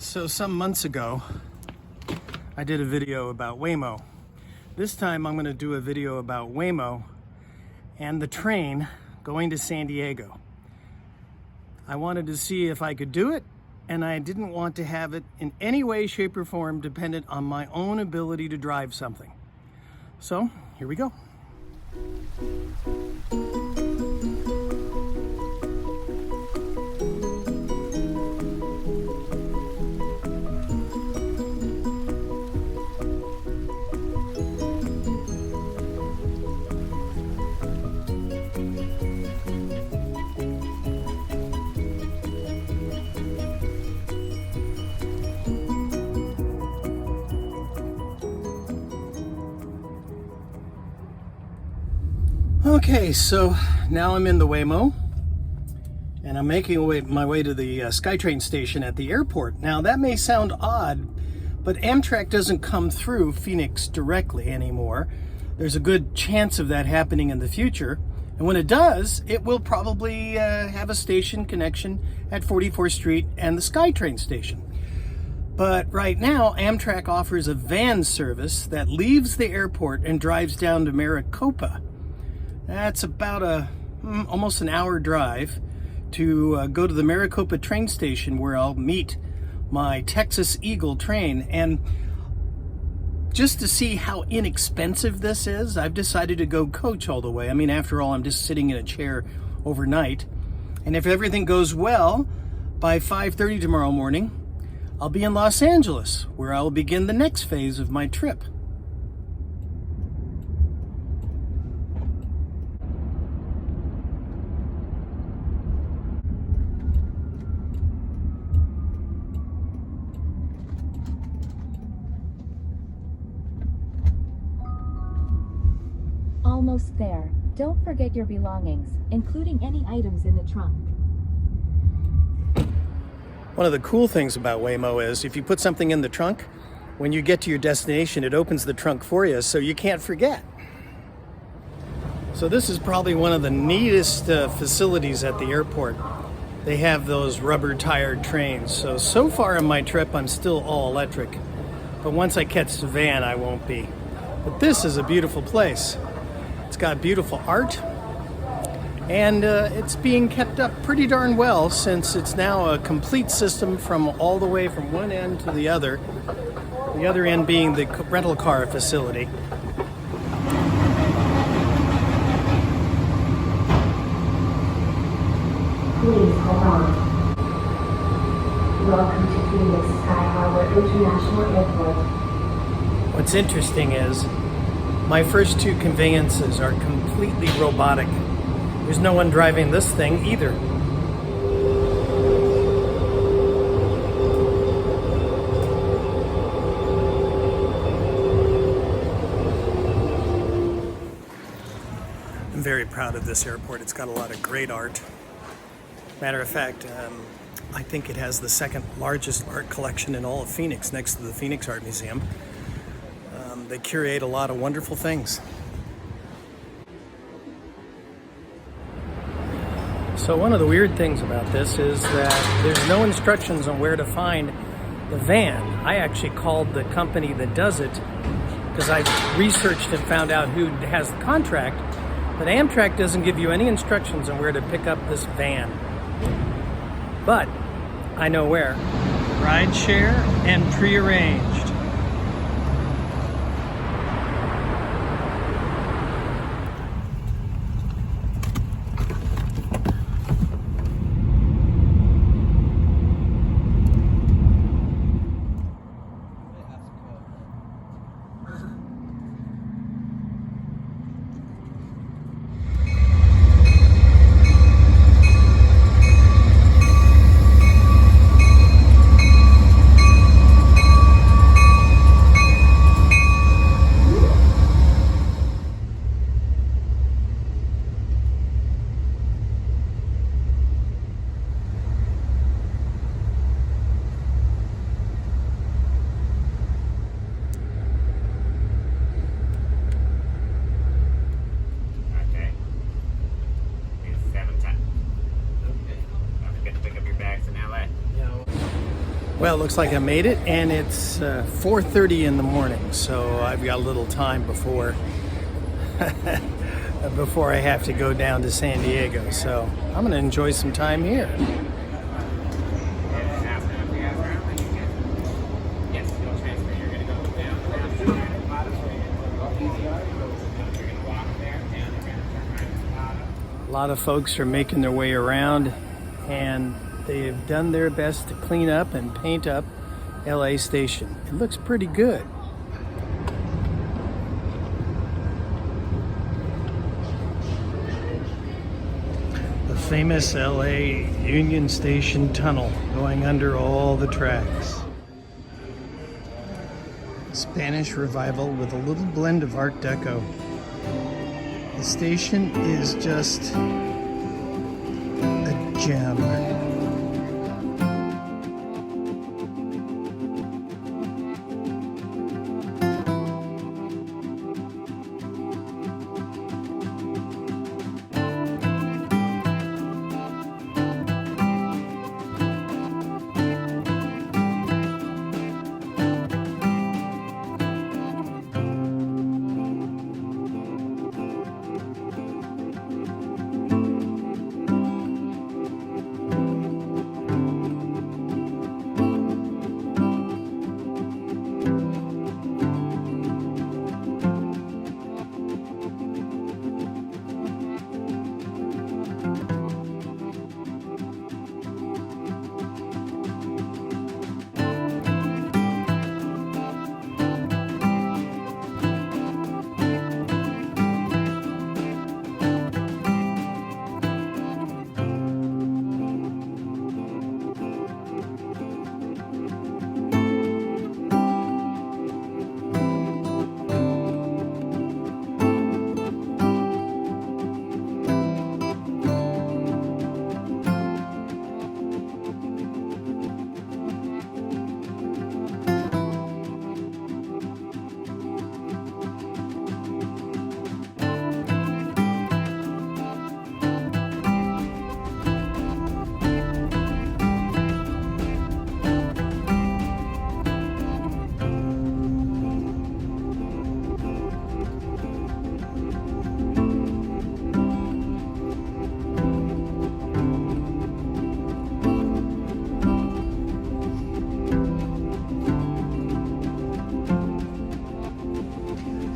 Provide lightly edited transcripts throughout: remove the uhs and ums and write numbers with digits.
So some months ago, I did a video about Waymo. This time I'm going to do a video about Waymo and the train going to San Diego. I wanted to see if I could do it, and I didn't want to have it in any way, shape, or form dependent on my own ability to drive something. So here we go. Okay, so now I'm in the Waymo, and I'm making my way to the SkyTrain station at the airport. Now that may sound odd, but Amtrak doesn't come through Phoenix directly anymore. There's a good chance of that happening in the future, and when it does, it will probably have a station connection at 44th Street and the SkyTrain station. But right now, Amtrak offers a van service that leaves the airport and drives down to Maricopa. That's about almost an hour drive to go to the Maricopa train station, where I'll meet my Texas Eagle train. And just to see how inexpensive this is, I've decided to go coach all the way. I mean, after all, I'm just sitting in a chair overnight. And if everything goes well, by 5:30 tomorrow morning, I'll be in Los Angeles, where I'll begin the next phase of my trip. Almost there. Don't forget your belongings, including any items in the trunk. One of the cool things about Waymo is if you put something in the trunk, when you get to your destination, it opens the trunk for you so you can't forget. So this is probably one of the neatest facilities at the airport. They have those rubber-tired trains. So far in my trip, I'm still all electric. But once I catch the van, I won't be. But this is a beautiful place. It's got beautiful art, and it's being kept up pretty darn well, since it's now a complete system from all the way from one end to the other end being the rental car facility. Please hold on. Welcome to Phoenix Sky Harbor International Airport. What's interesting is my first two conveyances are completely robotic. There's no one driving this thing either. I'm very proud of this airport. It's got a lot of great art. Matter of fact, I think it has the second largest art collection in all of Phoenix, next to the Phoenix Art Museum. They curate a lot of wonderful things. So one of the weird things about this is that there's no instructions on where to find the van. I actually called the company that does it because I researched and found out who has the contract, but Amtrak doesn't give you any instructions on where to pick up this van. But I know where. Ride share and prearranged. Well, it looks like I made it, and it's 4:30 in the morning, so I've got a little time before before I have to go down to San Diego. So I'm going to enjoy some time here. A lot of folks are making their way around, and they've done their best to clean up and paint up LA Station. It looks pretty good. The famous LA Union Station tunnel going under all the tracks. Spanish Revival with a little blend of Art Deco. The station is just a gem.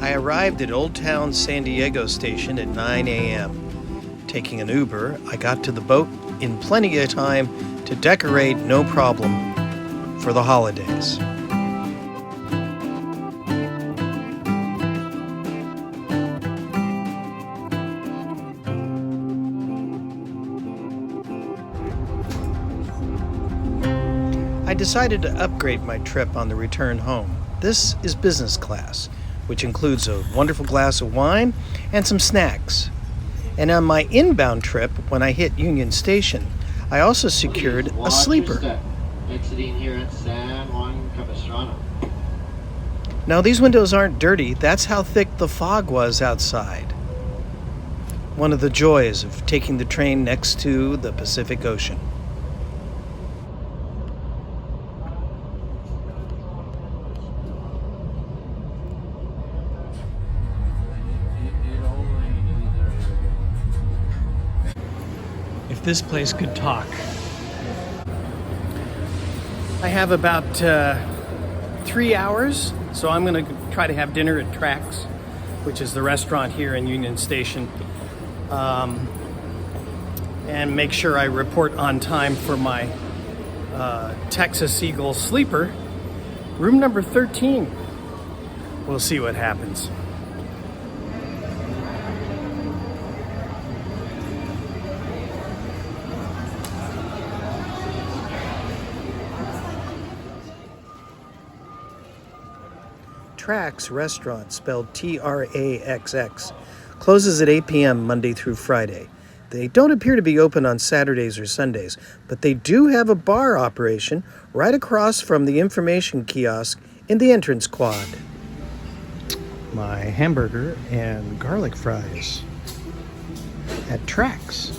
I arrived at Old Town San Diego Station at 9 a.m. Taking an Uber, I got to the boat in plenty of time to decorate, no problem, for the holidays. I decided to upgrade my trip on the return home. This is business class, which includes a wonderful glass of wine and some snacks. And on my inbound trip, when I hit Union Station, I also secured a sleeper. Exiting here at San Juan Capistrano. Now, these windows aren't dirty. That's how thick the fog was outside. One of the joys of taking the train next to the Pacific Ocean. If this place could talk. I have about 3 hours, so I'm going to try to have dinner at Trax, which is the restaurant here in Union Station, and make sure I report on time for my Texas Eagle sleeper, room number 13. We'll see what happens. Trax Restaurant, spelled Traxx, closes at 8 p.m. Monday through Friday. They don't appear to be open on Saturdays or Sundays, but they do have a bar operation right across from the information kiosk in the entrance quad. My hamburger and garlic fries at Trax.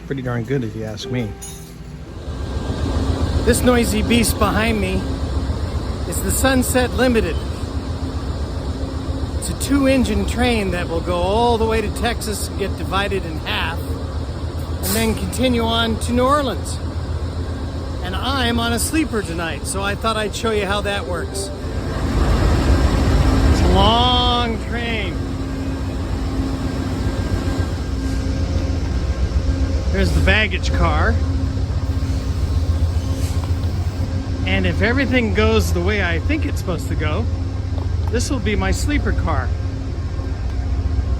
Pretty darn good if you ask me. This noisy beast behind me is the Sunset Limited. It's a 2-engine train that will go all the way to Texas and get divided in half and then continue on to New Orleans. And I'm on a sleeper tonight, so I thought I'd show you how that works. It's a long train. There's the baggage car. And if everything goes the way I think it's supposed to go, this will be my sleeper car.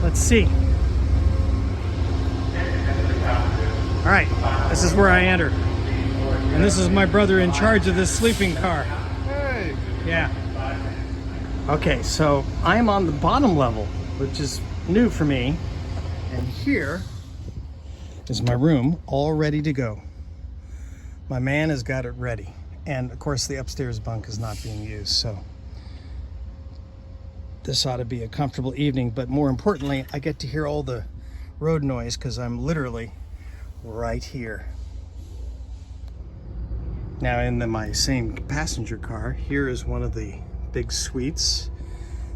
Let's see. All right, this is where I enter. And this is my brother in charge of this sleeping car. Hey. Yeah. Okay, so I'm on the bottom level, which is new for me. And here is my room, all ready to go. My man has got it ready. And of course the upstairs bunk is not being used, so this ought to be a comfortable evening. But more importantly, I get to hear all the road noise because I'm literally right here. Now in my same passenger car, here is one of the big suites.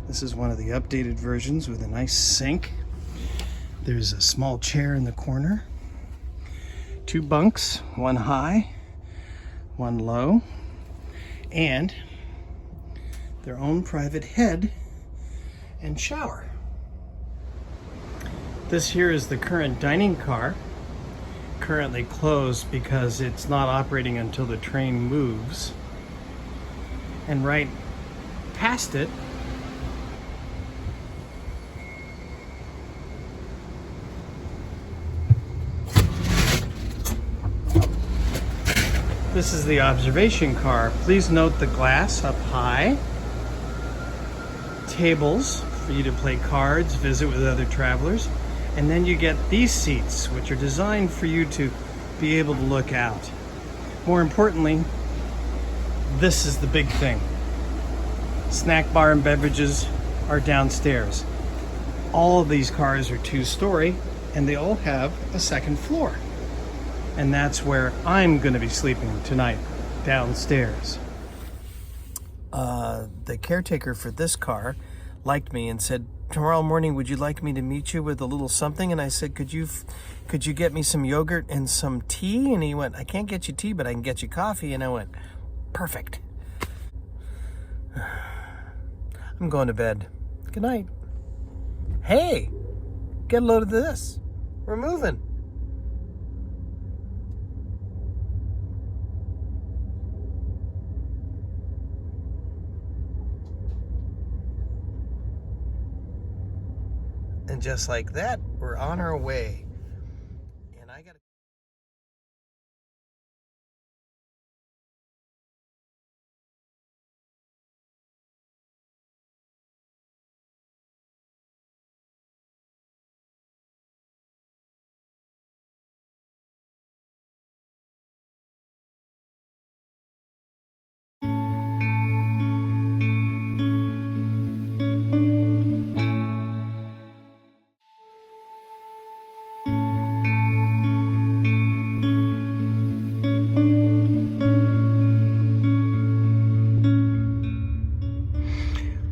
This is one of the updated versions with a nice sink. There's a small chair in the corner. 2 bunks, one high, one low, and their own private head and shower. This here is the current dining car, currently closed because it's not operating until the train moves. And right past it this is the observation car. Please note the glass up high, tables for you to play cards, visit with other travelers, and then you get these seats, which are designed for you to be able to look out. More importantly, this is the big thing. Snack bar and beverages are downstairs. All of these cars are 2-story, and they all have a second floor. And that's where I'm going to be sleeping tonight, downstairs. The caretaker for this car liked me and said, tomorrow morning, would you like me to meet you with a little something? And I said, could you get me some yogurt and some tea? And he went, I can't get you tea, but I can get you coffee. And I went, perfect. I'm going to bed. Good night. Hey, get a load of this. We're moving. And just like that, we're on our way. And I gotta...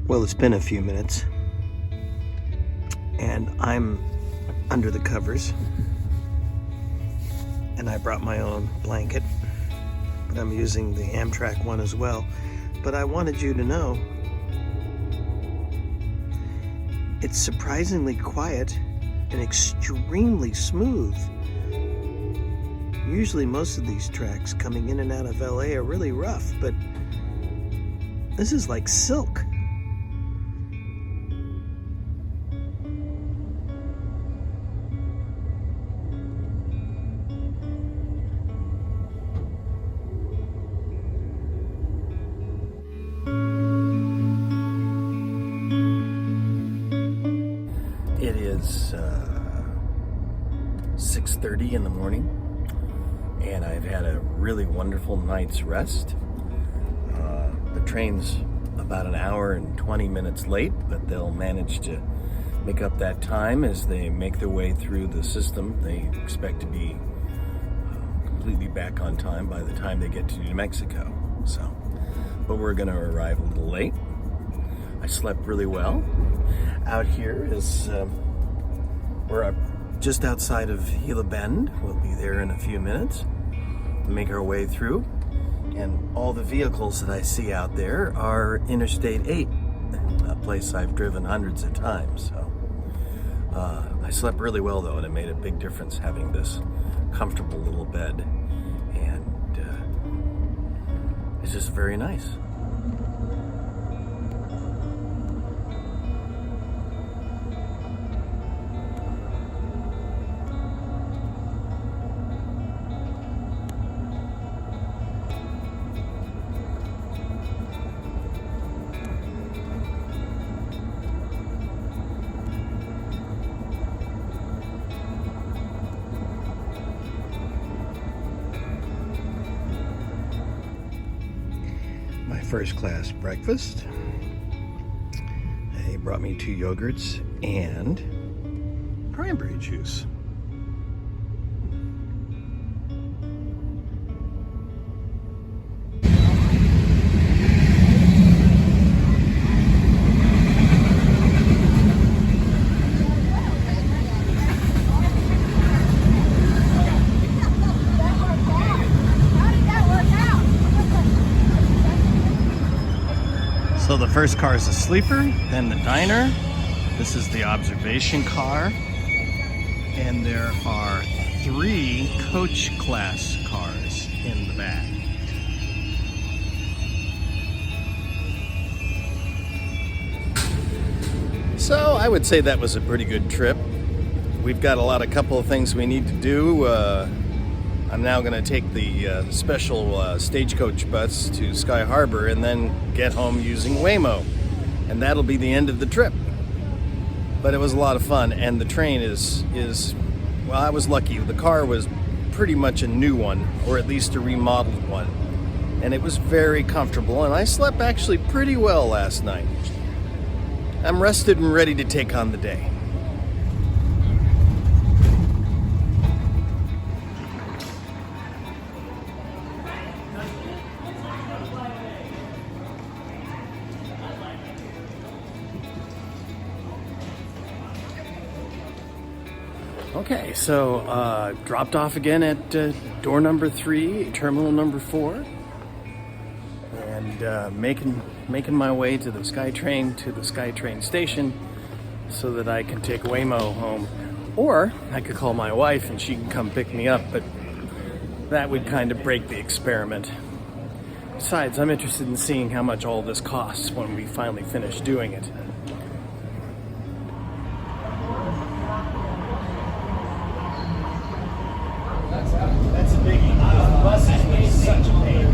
Well, it's been a few minutes, and I'm under the covers, and I brought my own blanket, but I'm using the Amtrak one as well. But I wanted you to know it's surprisingly quiet and extremely smooth. Usually most of these tracks coming in and out of LA are really rough, but this is like silk. It is 6:30 in the morning, and I've had a really wonderful night's rest. The train's about an hour and 20 minutes late, but they'll manage to make up that time as they make their way through the system. They expect to be completely be back on time by the time they get to New Mexico. So, but we're going to arrive a little late. I slept really well. Out here is, we're just outside of Gila Bend. We'll be there in a few minutes. Make our way through. And all the vehicles that I see out there are Interstate 8, a place I've driven hundreds of times. So I slept really well though, and it made a big difference having this comfortable little bed. And it's just very nice. First class breakfast. They brought me 2 yogurts and cranberry juice. So the first car is a sleeper, then the diner. This is the observation car. And there are 3 coach class cars in the back. So I would say that was a pretty good trip. We've got a couple of things we need to do. I'm now going to take the special stagecoach bus to Sky Harbor and then get home using Waymo. And that'll be the end of the trip. But it was a lot of fun, and the train is well, I was lucky. The car was pretty much a new one, or at least a remodeled one. And it was very comfortable, and I slept actually pretty well last night. I'm rested and ready to take on the day. Okay, so dropped off again at door number 3, terminal number 4, and making my way to the SkyTrain station so that I can take Waymo home. Or I could call my wife and she can come pick me up, but that would kind of break the experiment. Besides, I'm interested in seeing how much all this costs when we finally finish doing it. That's a biggie. Buses was such a pain.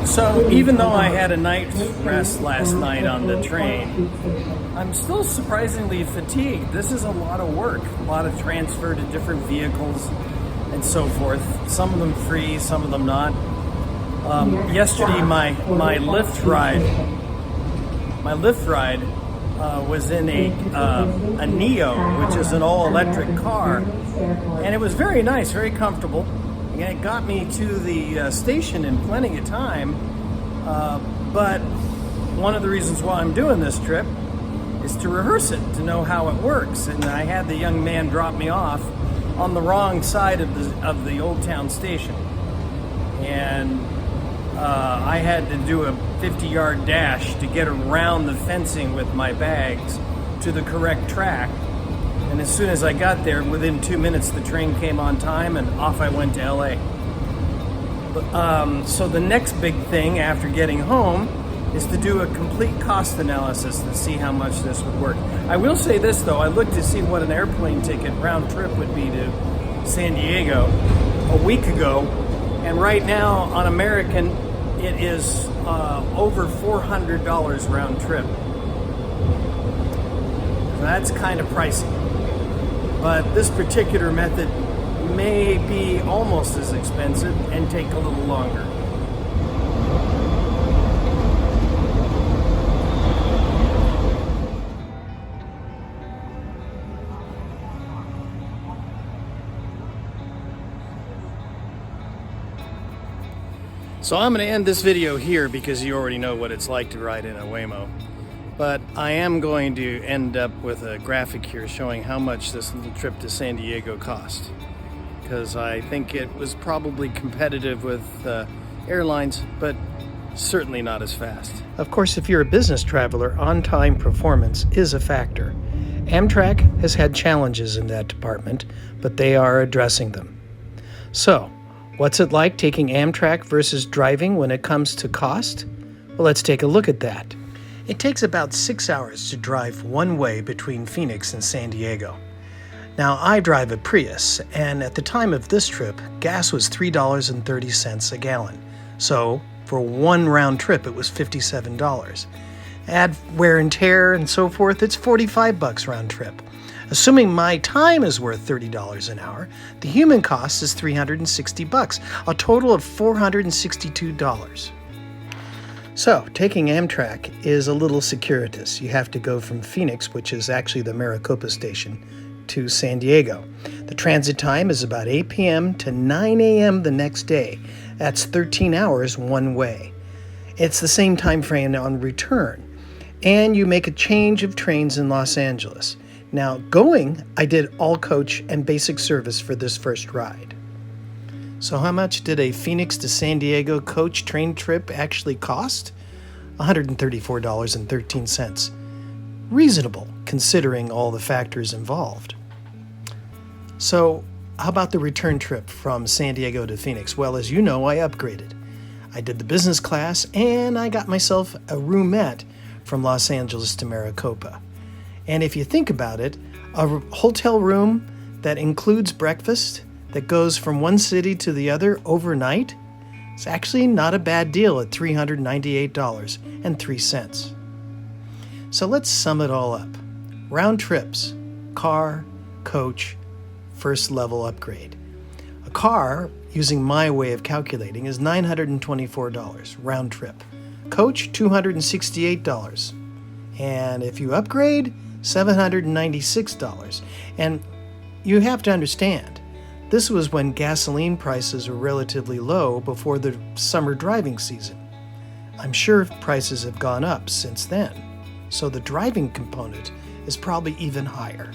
So even though I had a night's rest last night on the train, I'm still surprisingly fatigued. This is a lot of work, a lot of transfer to different vehicles and so forth. Some of them free, some of them not. Yesterday, my Lyft ride was in a Neo, which is an all-electric car, and it was very nice, very comfortable. And it got me to the station in plenty of time, but one of the reasons why I'm doing this trip is to rehearse it, to know how it works. And I had the young man drop me off on the wrong side of the Old Town station, and I had to do a 50-yard dash to get around the fencing with my bags to the correct track. And as soon as I got there, within 2 minutes, the train came on time and off I went to LA. So the next big thing after getting home is to do a complete cost analysis to see how much this would work. I will say this though, I looked to see what an airplane ticket round trip would be to San Diego a week ago, and right now on American it is over $400 round trip. So that's kind of pricey. But this particular method may be almost as expensive and take a little longer. So I'm going to end this video here because you already know what it's like to ride in a Waymo. But I am going to end up with a graphic here showing how much this little trip to San Diego cost. Because I think it was probably competitive with airlines, but certainly not as fast. Of course, if you're a business traveler, on-time performance is a factor. Amtrak has had challenges in that department, but they are addressing them. So, what's it like taking Amtrak versus driving when it comes to cost? Well, let's take a look at that. It takes about 6 hours to drive one way between Phoenix and San Diego. Now, I drive a Prius, and at the time of this trip, gas was $3.30 a gallon. So, for one round trip, it was $57. Add wear and tear and so forth, it's $45 round trip. Assuming my time is worth $30 an hour, the human cost is $360, a total of $462. So, taking Amtrak is a little circuitous. You have to go from Phoenix, which is actually the Maricopa station, to San Diego. The transit time is about 8 p.m. to 9 a.m. the next day. That's 13 hours one way. It's the same time frame on return. And you make a change of trains in Los Angeles. Now, going, I did all coach and basic service for this first ride. So how much did a Phoenix to San Diego coach train trip actually cost? $134.13. Reasonable, considering all the factors involved. So, how about the return trip from San Diego to Phoenix? Well, as you know, I upgraded. I did the business class, and I got myself a roomette from Los Angeles to Maricopa. And if you think about it, a hotel room that includes breakfast, that goes from one city to the other overnight, it's actually not a bad deal at $398.03. So let's sum it all up. Round trips, car, coach, first level upgrade. A car, using my way of calculating, is $924 round trip. Coach, $268. And if you upgrade, $796. And you have to understand, this was when gasoline prices were relatively low before the summer driving season. I'm sure prices have gone up since then, so the driving component is probably even higher.